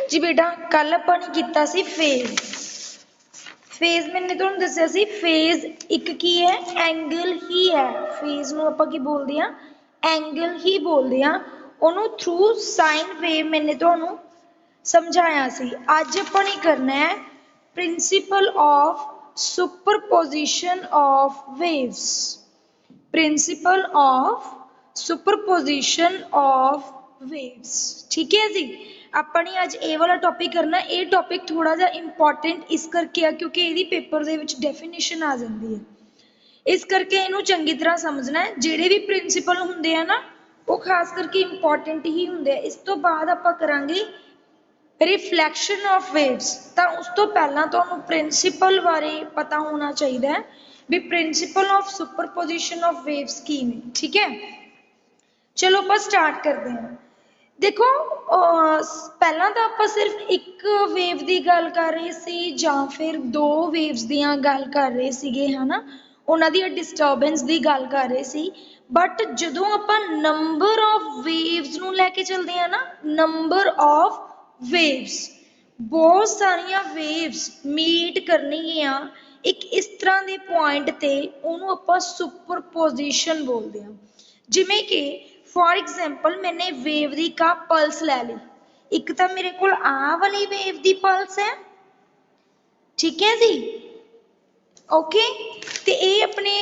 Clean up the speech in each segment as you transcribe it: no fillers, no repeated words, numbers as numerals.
जी बेटा कल आपां ने कीता सी फेज। फेज मैंने तुहानूं दस्सिया सी फेज एक की है एंगल ही है। फेज नूं आपां की बोलदे हां एंगल ही बोलदे हां। ओनू थ्रू साइन वेव मैंने तुहानूं समझाया सी। अज आपां ने करना है principal of superposition of waves. Principal of superposition of waves. ठीक है जी। अपनी अज ये वाला टॉपिक करना। ये टॉपिक थोड़ा जा इंपॉर्टेंट इस करके आ क्योंकि ये पेपर दे विच डेफिनेशन आ जाती है, इस करके इनू चंगी तरह समझना है। जिहड़े भी प्रिंसिपल हुंदे आ ना वो खास करके इंपॉर्टेंट ही हुंदे आ। इस तो बाद आपां करांगे रिफ्लैक्शन ऑफ वेव्स। तो उस तो पहला तुहानूं प्रिंसिपल बारे पता होना चाहिए भी principal of superposition of waves की ने। ठीक है चलो आपां स्टार्ट करते हैं। देखो पहला तो आप सिर्फ एक वेव की गल कर रहे सी जां फिर दो वेव्स दियां गल कर रहे सीगे है ना, उन्हां दी डिस्टर्बेंस की गल कर रहे सी। बट जदों आपां नंबर ऑफ वेव्स नूं लैके चलते हैं ना, नंबर ऑफ वेव्स बहुत सारिया वेव्स मीट करनियां एक इस तरह के पॉइंट ते उन्होंने आपां सुपरपोजिशन बोलते हैं। जिमें कि फॉर एग्जाम्पल मैंने वेव की का पल्स लै ली। एक तो मेरे को आ वाली वेव की पल्स है, ठीक है जी ओके, ते ये अपने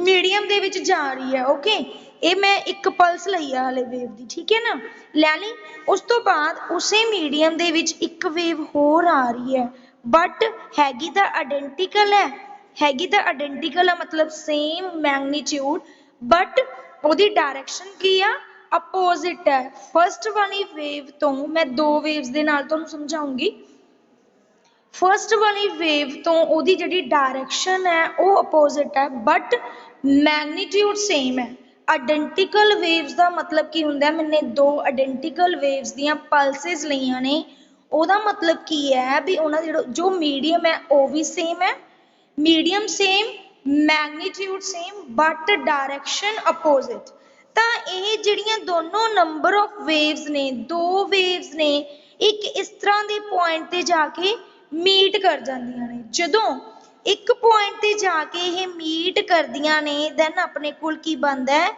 मीडियम दे विच जा रही है। ओके ये मैं एक पल्स लई है हाले वेव की, ठीक है ना, लै ली। उस तो बाद उसे मीडियम दे विच एक वेव होर आ रही है बट हैगी तो आइडेंटिकल हैगी तो आइडेंटिकल है मतलब सेम मैग्नीट्यूड बट ओदी डायरैक्शन की आ अपोजिट है। फर्स्ट वाली वेव तो मैं दो वेव्स दे नाल तुहानूं समझाऊंगी। फर्स्ट वाली वेव तो ओदी जिहड़ी डायरैक्शन है वो अपोजिट है बट मैग्नीट्यूड सेम है। आइडेंटिकल वेव्स का मतलब की हुंदा है, मैंने दो आइडेंटिकल वेव्स दियां पल्सेस लईआं ने, ओदा मतलब की है भी उन्हां जो मीडियम है वो भी सेम है, medium same magnitude same but direction opposite. तो ये जिहड़ियां दोनों नंबर ऑफ वेव्स ने, दो वेव्स ने एक इस तरह के पॉइंट ते जाके मीट कर जांदियां ने। जदों एक पॉइंट ते जाके ये मीट करदियां ने दैन अपने कोल की बनदा है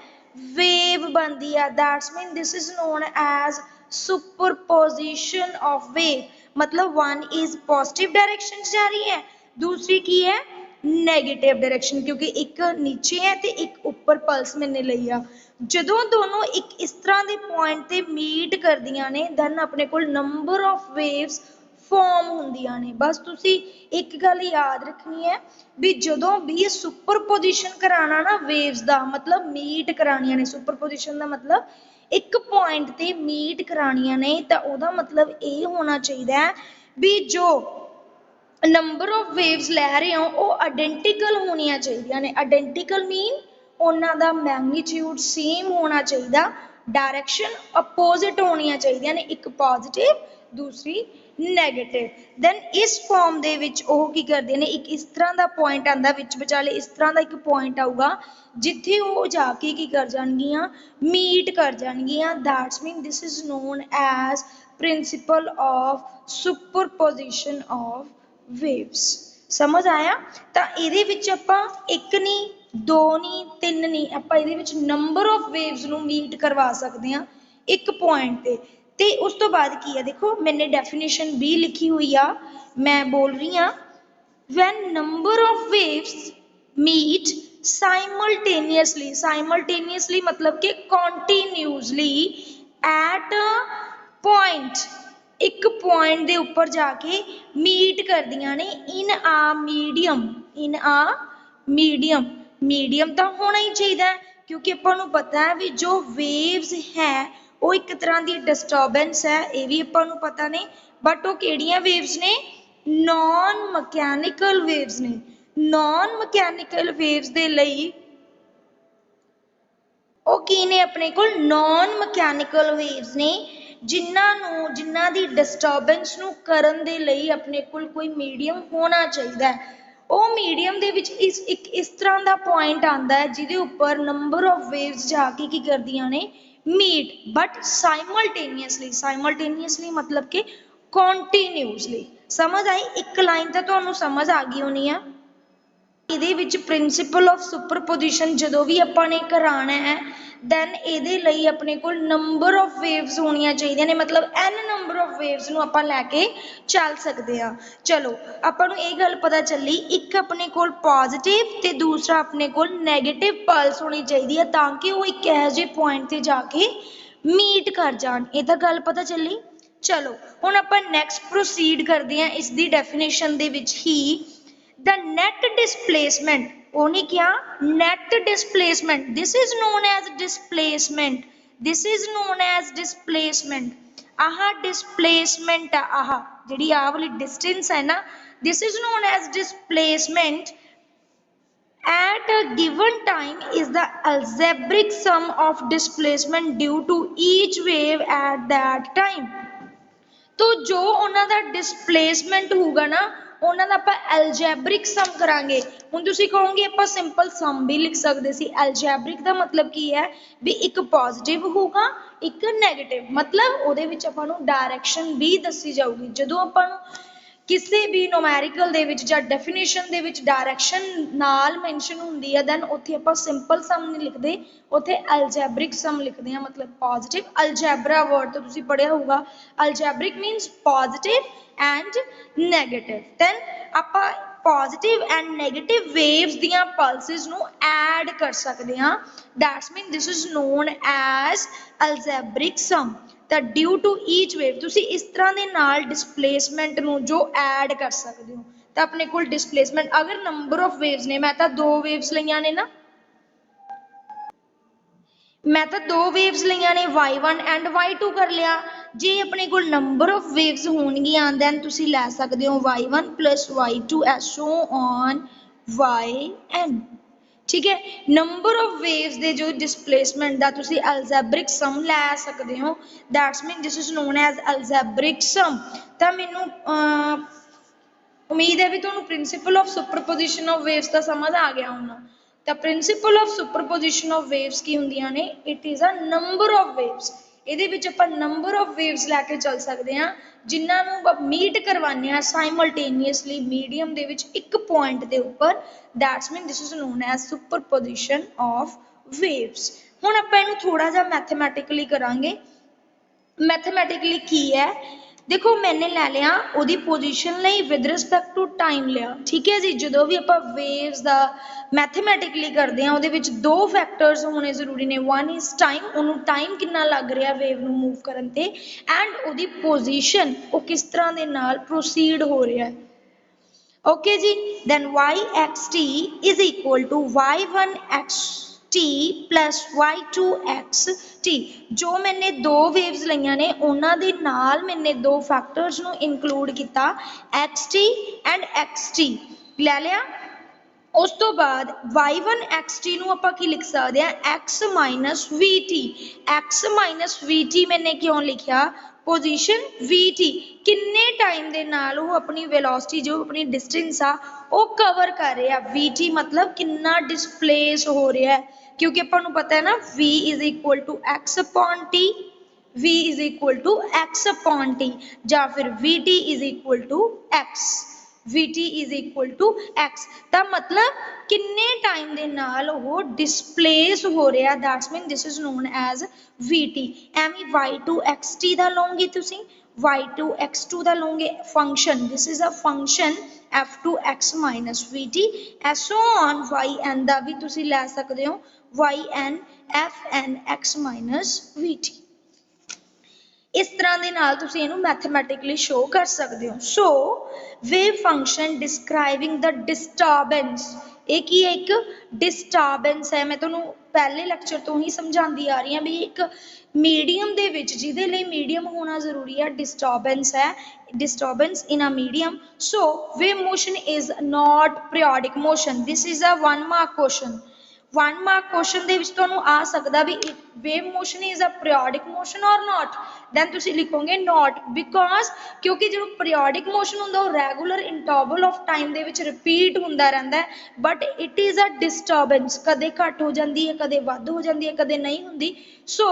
वेव बनदी है। That's mean this is known as superposition of wave. मतलब वन इज पॉजिटिव डायरेक्शन जा रही है, दूसरी की है नेगेटिव डायरेक्शन, क्योंकि एक नीचे है तो एक ऊपर पल्स मैंने लई आ। जदों दोनों एक इस तरह के पॉइंट ते मीट करदियां ने दैन अपने कोल नंबर ऑफ वेव्स फॉर्म होंदियां ने। बस तुसी एक गल याद रखनी है भी जदों भी सुपरपोजिशन कराना ना वेव्स का मतलब मीट करानियां ने, सुपरपोजिशन का मतलब एक पॉइंट ते मीट करानियां ने, तो ओदा मतलब ये होना चाहिए भी जो नंबर ऑफ वेव्स लै रहे हो वो आइडेंटिकल होनी चाहिए ने। आइडेंटिकल मीन उन्हां दा मैग्नीट्यूड सेम होना चाहिए, डायरैक्शन अपोजिट होनी चाहिए ने, एक पॉजिटिव दूसरी नैगेटिव। दैन इस फॉर्म दे विच ओह की करदे ने एक इस तरह का पॉइंट आंदा विच विचाले इस तरह का एक पॉइंट आऊगा जिथे वो जाके की कर जाणगियां मीट कर जाणगियां। That's mean this is known as principle of superposition of waves. समझ आया? तो ये एक नहीं दो नहीं तीन नहीं आप नंबर ऑफ वेव्स नूं मीट करवा सकते हैं एक पॉइंट ते। ते उस तो बाद की है देखो मैंने डेफिनेशन भी लिखी हुई आ, मैं बोल रही हाँ when number of waves meet simultaneously, simultaneously मतलब कि कॉन्टिन्यूसली एट अ पॉइंट, एक पॉइंट दे उपर जाके मीट करदियां ने in a medium, in a medium. Medium तो होना ही चाहिए क्योंकि अपन पता है भी जो वेव्स है वो एक तरह की डिस्टर्बेंस है, ये भी अपन पता ने। बट वो किहड़ियां वेव्स ने? नॉन मकैनिकल वेव्स ने। नॉन मकैनिकल वेव्स दे लई ਉਹ ਕੀ ਨੇ ਆਪਣੇ ਕੋਲ नॉन मकैनिकल वेव्स ने जिन्हां दी डिस्टर्बेंस नूं करन दे लई अपने कोल कोई मीडियम होना चाहिए। वो मीडियम दे विच इस तरह का पॉइंट आंदा है जिहदे उपर नंबर ऑफ वेव्स जाके की करदियां ने meet but simultaneously मतलब कि continuously। समझ आई? एक लाइन तो ਤੁਹਾਨੂੰ समझ आ गई होनी है। ਇਹਦੇ ਵਿੱਚ ਪ੍ਰਿੰਸੀਪਲ ਆਫ ਸੁਪਰਪੋਜੀਸ਼ਨ ਜਦੋਂ ਵੀ ਆਪਾਂ ਨੇ ਕਰਾਣਾ ਹੈ ਦੈਨ ਇਹਦੇ ਲਈ ਆਪਣੇ ਕੋਲ ਨੰਬਰ ਆਫ ਵੇਵਸ ਹੋਣੀਆਂ ਚਾਹੀਦੀਆਂ ਨੇ, ਮਤਲਬ n ਨੰਬਰ ਆਫ ਵੇਵਸ ਨੂੰ ਆਪਾਂ ਲੈ ਕੇ ਚੱਲ ਸਕਦੇ ਆ। ਚਲੋ ਆਪਾਂ ਨੂੰ ਇਹ ਗੱਲ ਪਤਾ ਚੱਲੀ, ਇੱਕ ਆਪਣੇ ਕੋਲ ਪੋਜ਼ਿਟਿਵ ਤੇ ਦੂਸਰਾ ਆਪਣੇ ਕੋਲ ਨੈਗੇਟਿਵ ਪਲਸ ਹੋਣੀ ਚਾਹੀਦੀ ਹੈ ਤਾਂ ਕਿ ਉਹ ਇੱਕ ਇਹੋ ਜਿਹੇ ਪੁਆਇੰਟ ਤੇ ਜਾ ਕੇ ਮੀਟ ਕਰ ਜਾਣ। ਇਹ ਤਾਂ ਗੱਲ ਪਤਾ ਚੱਲੀ। ਚਲੋ ਹੁਣ ਆਪਾਂ ਨੈਕਸਟ ਪ੍ਰੋਸੀਡ ਕਰਦੇ ਹਾਂ ਇਸ ਦੀ ਡੈਫੀਨੇਸ਼ਨ ਦੇ ਵਿੱਚ ਹੀ। The net displacement, ਉਹਨੇ ਕਿਹਾ net displacement, this is known as displacement, this is known as displacement। ਆਹ displacement ਆ, ਆਹ ਜਿਹੜੀ ਆਹ ਵਾਲੀ distance ਹੈ ਨਾ, this is known as displacement at a given time is the algebraic sum of displacement due to each wave at that time। तो जो ਉਹਨਾਂ ਦਾ displacement ਹੋਊਗਾ ਨਾ ਉਹਨਾਂ ਦਾ ਆਪਾਂ ਐਲਜੈਬਰਿਕ ਸਮ ਕਰਾਂਗੇ। ਹੁਣ ਤੁਸੀਂ ਕਹੋਗੇ ਆਪਾਂ ਸਿੰਪਲ ਸਮ ਵੀ ਲਿਖ ਸਕਦੇ ਸੀ। ਐਲਜੈਬਰਿਕ ਦਾ ਮਤਲਬ ਕੀ ਹੈ ਵੀ ਇੱਕ ਪੋਜ਼ਿਟਿਵ ਹੋਊਗਾ ਇੱਕ ਨੈਗੇਟਿਵ, ਮਤਲਬ ਉਹਦੇ ਵਿੱਚ ਆਪਾਂ ਨੂੰ ਡਾਇਰੈਕਸ਼ਨ ਵੀ ਦੱਸੀ ਜਾਊਗੀ। ਜਦੋਂ ਆਪਾਂ ਨੂੰ ਕਿਸੇ ਵੀ ਨੂਮੈਰੀਕਲ ਦੇ ਵਿੱਚ ਜਾਂ ਡੈਫੀਨੇਸ਼ਨ ਦੇ ਵਿੱਚ ਡਾਇਰੈਕਸ਼ਨ ਨਾਲ ਮੈਂਸ਼ਨ ਹੁੰਦੀ ਹੈ ਦੈਨ ਉੱਥੇ ਆਪਾਂ ਸਿੰਪਲ ਸਮ ਨਹੀਂ ਲਿਖਦੇ, ਉੱਥੇ ਅਲਜੈਬਰਿਕ ਸਮ ਲਿਖਦੇ ਹਾਂ, ਮਤਲਬ ਪੋਜ਼ਿਟਿਵ। ਅਲਜੈਬਰਾ ਵਰਡ ਤਾਂ ਤੁਸੀਂ ਪੜ੍ਹਿਆ ਹੋਊਗਾ। Algebraic means positive and negative। then ਆਪਾਂ positive and negative waves ਦੀਆਂ pulses ਨੂੰ add ਕਰ ਸਕਦੇ ਹਾਂ। that's mean this is known as algebraic sum। ਤਾਂ due to each wave ਤੁਸੀਂ ਇਸ ਤਰ੍ਹਾਂ ਦੇ ਨਾਲ displacement ਨੂੰ ਜੋ add ਕਰ ਸਕਦੇ ਹੋ। ਤਾਂ ਆਪਣੇ ਕੋਲ displacement ਅਗਰ number of waves ਨੇ, ਮੈਂ ਤਾਂ ਦੋ waves ਲਈਆਂ ਨੇ ਨਾ, मैं तो दो वेव्स लईਆਂ ने y1 एंड y2 कर लिया। जे अपने को नंबर ऑफ वेव्स होणगियां दैन तुसी लै सकदे हो y1 plus y2 so on yn। ठीक है, नंबर ऑफ वेव्स दे जो डिस्प्लेसमेंट दा तुसी अल्जेब्रिक सम लै सकदे हो। That's mean this is known as algebraic sum. तां मैनू उम्मीद है भी तुहानू principle of superposition of waves दा समझ आ गया होना। The principle of superposition of waves की ਹੁੰਦੀਆਂ ਨੇ, it is a number of waves। ਇਹਦੇ ਵਿੱਚ ਆਪਾਂ number of waves ਲੈ ਕੇ ਚੱਲ ਸਕਦੇ ਹਾਂ ਜਿਨ੍ਹਾਂ ਨੂੰ ਆਪਾਂ ਮੀਟ ਕਰਵਾਉਂਦੇ ਹਾਂ simultaneously medium ਦੇ ਵਿੱਚ ਇੱਕ ਪੁਆਇੰਟ ਦੇ ਉੱਪਰ। that's mean this is known as superposition of waves। ਹੁਣ ਆਪਾਂ ਇਹਨੂੰ ਥੋੜਾ ਜਿਹਾ ਮੈਥਮੈਟਿਕਲੀ ਕਰਾਂਗੇ। ਮੈਥਮੈਟਿਕਲੀ ਕੀ ਹੈ देखो, मैंने लै लिया ਉਹਦੀ पोजीशन ਲਈ विद रिस्पेक्ट टू टाइम लिया। ठीक है जी, ਜਦੋਂ ਵੀ ਆਪਾਂ वेव्स ਦਾ मैथमेटिकली ਕਰਦੇ ਹਾਂ ਉਹਦੇ ਵਿੱਚ ਦੋ फैक्टर्स होने ਜ਼ਰੂਰੀ ਨੇ। वन इज टाइम, ਉਹਨੂੰ टाइम ਕਿੰਨਾ ਲੱਗ ਰਿਹਾ वेव ਨੂੰ मूव ਕਰਨ ਤੇ, ਐਂਡ ਉਹਦੀ पोजीशन ਉਹ किस तरह ਦੇ ਨਾਲ प्रोसीड हो रहा है। ओके जी, then y(xt) is equal to y1(xt) plus y2(xt)। जो मैंने दो वेव्स लईਆਂ ਨੇ ਉਹਨਾਂ ਦੇ ਨਾਲ मैंने दो फैक्टर्स ਨੂੰ इंक्लूड किया xt and xt ਲੈ ਲਿਆ। ਉਸ ਤੋਂ ਬਾਅਦ y1(xt) ਨੂੰ ਆਪਾਂ ਕੀ ਲਿਖ ਸਕਦੇ ਹਾਂ x minus vt। x minus vt मैंने क्यों लिखा, पोजीशन vt किन्ने टाइम दे नाल वो अपनी वेलोसिटी जो अपनी डिस्टेंस आ वो कवर कर रहा है। vt मतलब किन्ना डिस्प्लेस हो रहा है, क्योंकि अपन नूं पता है ना v is equal to x upon t, v is equal to x upon t, या फिर vt is equal to x, vt is equal to x। ता मतलब किन्ने टाइम दे नाल वो डिस्प्लेस हो रहा, that's mean this is known as vt। एवं y2xt दा लोगे तुसी, y2x2 दा लोगे function, this is a function f2x minus vt so on yn दा भी तुसी लै सकदे हो yn fn x minus vt। इस तरह दे नाल तुसी इहनू मैथमेटिकली शो कर सकते हो। So wave function describing the disturbance, ये की है एक डिस्टर्बेंस है। मैं तुहानू पहले लेक्चर तो ही समझाती आ रही हूँ भी एक मीडियम दे विच जिहदे लई मीडियम होना जरूरी है, डिस्टर्बेंस है, disturbance in a medium. So wave motion is not periodic motion, this is a 1 mark question. 1 mark question दे विच तुहानूं आ सकदा भी wave motion is a periodic motion or not, then तुसीं लिखोगे नॉट, बिकॉज क्योंकि जो पीरियोडिक मोशन हुंदा वो regular interval of time they which repeat हुंदा रहिंदा है, but it is a disturbance, कदे घट हो जाती है, कदे वध हो जाती है, कदे नहीं हुंदी। सो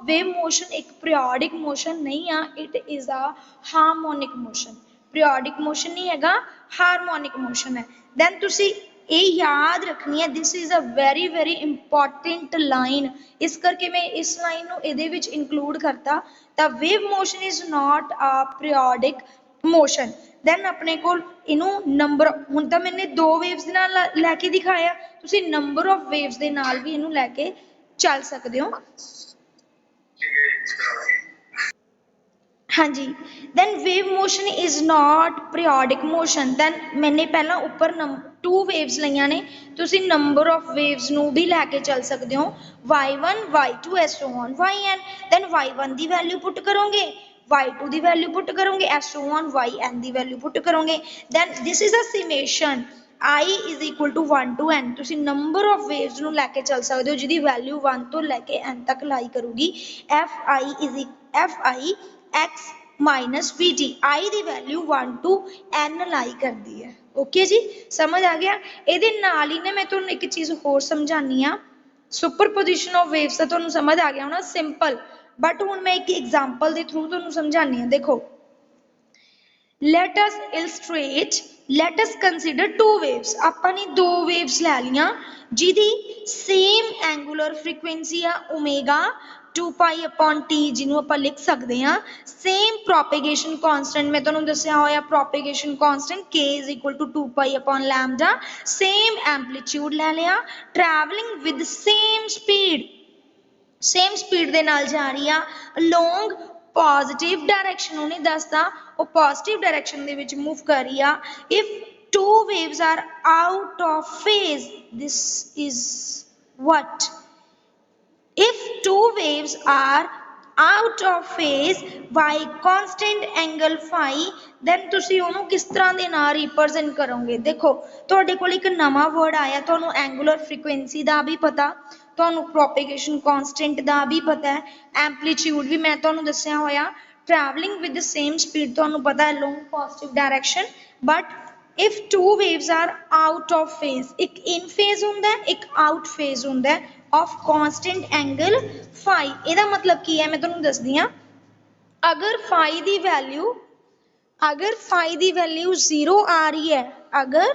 वेव मोशन एक पीरियोडिक मोशन नहीं आ, it is a harmonic motion, periodic motion नहीं हैगा, हार्मोनिक मोशन है। दैन तुसीं ये याद रखनी है, this is a very very important line, इस करके मैं इस लाइन नूं इहदे विच इंक्लूड करता। The wave motion is not a periodic motion. Then अपने कोल इनू नंबर, हुण तां मैंने 2 वेव्स दे नाल लैके दिखाया, तुसीं नंबर ऑफ वेव्स दे नाल भी इनू लैके चल सकदे हो। हाँ जी, then wave motion is not periodic motion. Then मैंने पहला ऊपर 2 वेव्स लईआं ने, तुसीं नंबर ऑफ वेव्स नूं भी लैके चल सकदे हो, y1 y2 so on yn। Then y1 दी वैल्यू पुट करोगे, y2 दी वैल्यू पुट करोगे, एसो ऑन yn दी वैल्यू पुट करोगे। Then this is a summation I is equal to 1 to n, तुसीं नंबर ऑफ वेव्स नूं लैके चल सकदे हो जिहदी वैल्यू 1 तो लैके n तक लाई करूगी। fi x minus we T, I the value 1 to n लाई करती है। ओके जी, समझ आ गया। ये नाल ही ने मैं तुहानूं एक चीज़ होर समझानी आ, सुपर पोजिशन ऑफ वेव्स का तुहानूं समझ आ गया होना, सिंपल, बट हुण मैं एक एग्जाम्पल के थ्रू तुहानूं समझानी आ। देखो, let us illustrate, let us consider 2 waves, आपां ने 2 waves लै लियां जिहदी सेम एंगुलर फ्रीक्वेंसी आ ओमेगा 2 पाई अपॉन टी, जिन्हों आप लिख सकते हैं सेम प्रोपेगेशन कॉन्स्टेंट, मैं तुहानूं दस्सिया होया propagation constant k is equal to 2 pi upon lambda, same amplitude लै लिया, ट्रैवलिंग विद सेम स्पीड दे नाल जा रही आ अलोंग पॉजिटिव डायरेक्शन, उन्हें दसदा वो पॉजिटिव डायरेक्शन दे विच मूव कर रही आ। If 2 waves are out of phase, this is what, if 2 waves are out of phase by constant angle phi, then तुसी ओनू किस तरह दे नाल रिप्रेजेंट करोगे। देखो, तुहाडे कोल एक नवा वर्ड आया, तुहानू एंगुलर फ्रीक्वेंसी दा भी पता, तुहानू प्रोपेगेशन कांस्टेंट दा भी पता है, एम्पलीट्यूड भी मैं तुहानू दस्सिया होया, travelling with the same speed तुहानू पता है long positive direction. But if 2 waves are out of phase, एक इन फेज हुंदा है, एक आउट फेज हुंदा है ऑफ कांस्टेंट एंगल फाई। ਇਹਦਾ मतलब की है, मैं तुहानू दसदी हां, अगर फाई दी वैल्यू 0 आ रही है, अगर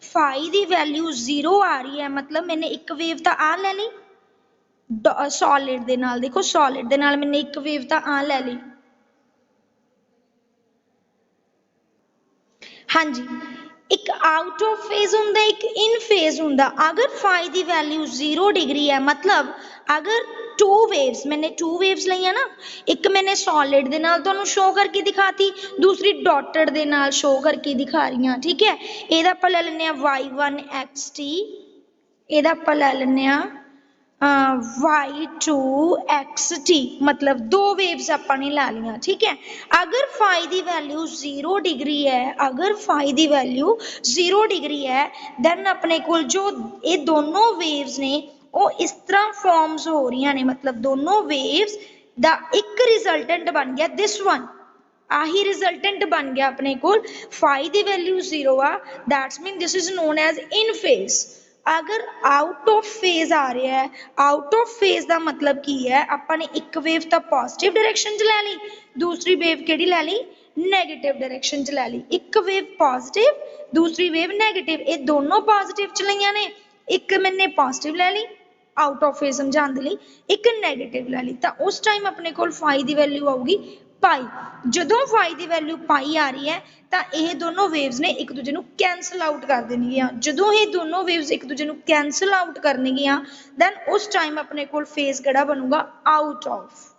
फाई दी वैल्यू 0 आ रही है, मतलब मैंने एक वेव तो आ ले ली सॉलिड दे नाल, देखो सॉलिड दे नाल मैंने एक वेव तो आ ले ली, हाँ जी, एक आउट ऑफ फेज हुंदा, एक इन फेज हुंदा। अगर फाई दी वैल्यू 0 डिग्री है, मतलब अगर 2 वेव्स, मैंने 2 वेव्स लईआं ना, एक मैंने सॉलिड दे नाल तुहानूं शो करके दिखाती, दूसरी डॉटेड दे नाल शो करके दिखा रही हां, ठीक है। इहदा आपां ले लैंदे आ y1xt, इहदा आपां ले लैंदे आ y2xt, मतलब 2 वेव्स अपने ला लिया, ठीक है। अगर फाई दी वैल्यू 0 डिग्री है, अगर फाई दी वैल्यू 0 डिग्री है, दैन अपने कोल जो ये दोनों वेव्स ने वो इस तरह फॉर्म्स हो रही ने, मतलब दोनों वेव्स दा एक रिजल्टेंट बन गया दिस वन, आही रिजल्टेंट बन गया अपने कोल, फाई दी वैल्यू 0 आ, that's mean this is known as in phase. अगर आउट ऑफ फेज आ रहा है, आउट ऑफ फेज का मतलब की है, अपने एक वेव तो पॉजिटिव डायरेक्शन च लै ली, दूसरी वेव केड़ी लै ली, नैगेटिव डायरेक्शन च लै ली। एक वेव पॉजिटिव, दूसरी वेव नैगेटिव, ये दोनों पॉजिटिव च लईआं ने, एक मैंने पॉजिटिव लै ली आउट ऑफ फेज समझाने के लिए, एक नैगेटिव लै ली, तो उस टाइम अपने कोल फाई की वैल्यू आऊगी पाई। जदों फाई की वैल्यू पाई आ रही है तो यह दोनों वेव्स ने एक दूजे को कैंसल आउट कर देणगियां। जदों ये दोनों वेव्स एक दूजे को कैंसल आउट करनगियां, दैन उस टाइम अपने कोल फेज किहड़ा बनूगा, आउट ऑफ।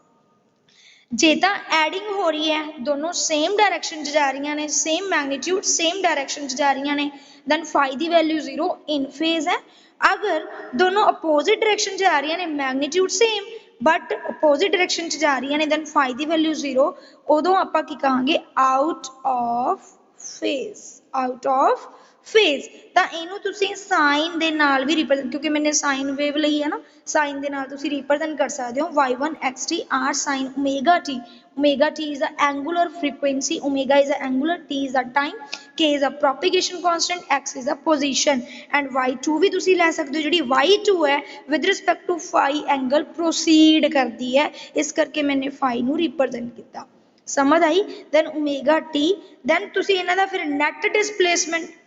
जे तो एडिंग हो रही है, दोनों सेम डायरेक्शन जा रही ने, सेम मैग्नीट्यूड सेम डायरेक्शन जा रही ने, दैन फाई की वैल्यू 0 इन फेज है। अगर दोनों अपोजिट डायरेक्शन जा रही ने, magnitude same but opposite direction जा रही ने, दैन फाई की वैल्यू 0, उदों आपां की कहांगे, out of phase, out of phase ਤਾਂ ਇਹਨੂੰ ਤੁਸੀਂ ਸਾਈਨ ਦੇ ਨਾਲ ਵੀ ਰਿਪਰੈਜ਼ੈਂਟ ਕਿਉਂਕਿ ਮੈंने ਸਾਈਨ ਵੇਵ ਲਈ ਹੈ ਨਾ ਸਾਈਨ ਦੇ ਨਾਲ ਤੁਸੀਂ ਰਿਪਰੈਜ਼ੈਂਟ ਕਰ ਸਕਦੇ ਹੋ y1 xt r sin omega t omega t is the angular frequency omega is the angular t is the time k is the propagation constant x is the position and y2 ਵੀ ਤੁਸੀਂ ਲੈ ਸਕਦੇ ਹੋ ਜਿਹੜੀ y2 ਹੈ with respect to phi angle proceed ਕਰਦੀ ਹੈ ਇਸ ਕਰਕੇ ਮੈंने phi ਨੂੰ ਰਿਪਰੈਜ਼ੈਂਟ ਕੀਤਾ ਸਮਝ ਆਈ then omega t then ਤੁਸੀਂ ਇਹਨਾਂ ਦਾ ਫਿਰ net displacement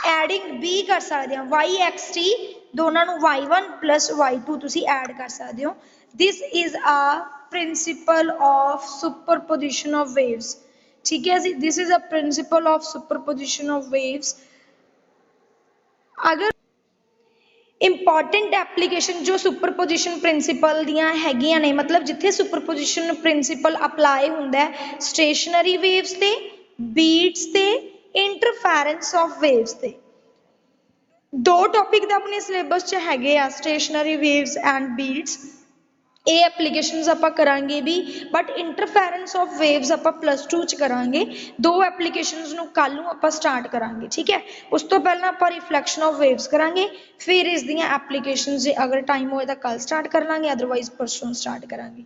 ਐਡਿੰਗ b ਕਰ ਸਕਦੇ ਹਾਂ yxt ਦੋਨਾਂ ਨੂੰ y1 plus y2 ਤੁਸੀਂ ਐਡ ਕਰ ਸਕਦੇ ਹੋ this is a principle of superposition of waves ਠੀਕ ਹੈ ਜੀ this is a principle of superposition of waves ਅਗਰ ਇੰਪੋਰਟੈਂਟ ਐਪਲੀਕੇਸ਼ਨ ਜੋ ਸੁਪਰਪੋਜੀਸ਼ਨ ਪ੍ਰਿੰਸੀਪਲ ਦੀਆਂ ਹੈਗੀਆਂ ਨੇ ਮਤਲਬ ਜਿੱਥੇ ਸੁਪਰਪੋਜੀਸ਼ਨ ਪ੍ਰਿੰਸੀਪਲ ਅਪਲਾਈ ਹੁੰਦਾ ਹੈ ਸਟੇਸ਼ਨਰੀ ਵੇਵਸ ਤੇ ਬੀਟਸ ਤੇ ਇੰਟਰਫੇਰੈਂਸ ਆਫ ਵੇਵਸ ਤੇ ਦੋ ਟੌਪਿਕ ਤਾਂ ਆਪਣੇ ਸਿਲੇਬਸ 'ਚ ਹੈਗੇ ਆ ਸਟੇਸ਼ਨਰੀ ਵੇਵਸ ਐਂਡ ਬੀਟਸ ਇਹ ਐਪਲੀਕੇਸ਼ਨਸ ਆਪਾਂ ਕਰਾਂਗੇ ਵੀ ਬਟ ਇੰਟਰਫੇਰੈਂਸ ਆਫ ਵੇਵਸ ਆਪਾਂ +2 'ਚ ਕਰਾਂਗੇ ਦੋ ਐਪਲੀਕੇਸ਼ਨਸ ਨੂੰ ਕੱਲ ਨੂੰ ਆਪਾਂ ਸਟਾਰਟ ਕਰਾਂਗੇ ਠੀਕ ਹੈ ਉਸ ਤੋਂ ਪਹਿਲਾਂ ਆਪਾਂ ਰਿਫਲੈਕਸ਼ਨ ਆਫ ਵੇਵਸ ਕਰਾਂਗੇ ਫਿਰ ਇਸ ਦੀਆਂ ਐਪਲੀਕੇਸ਼ਨਸ ਜੇ ਅਗਰ ਟਾਈਮ ਹੋਏ ਤਾਂ ਕੱਲ ਸਟਾਰਟ ਕਰ ਲਾਂਗੇ ਅਦਰਵਾਈਜ਼ ਪਰਸੋਂ ਸਟਾਰਟ ਕਰਾਂਗੇ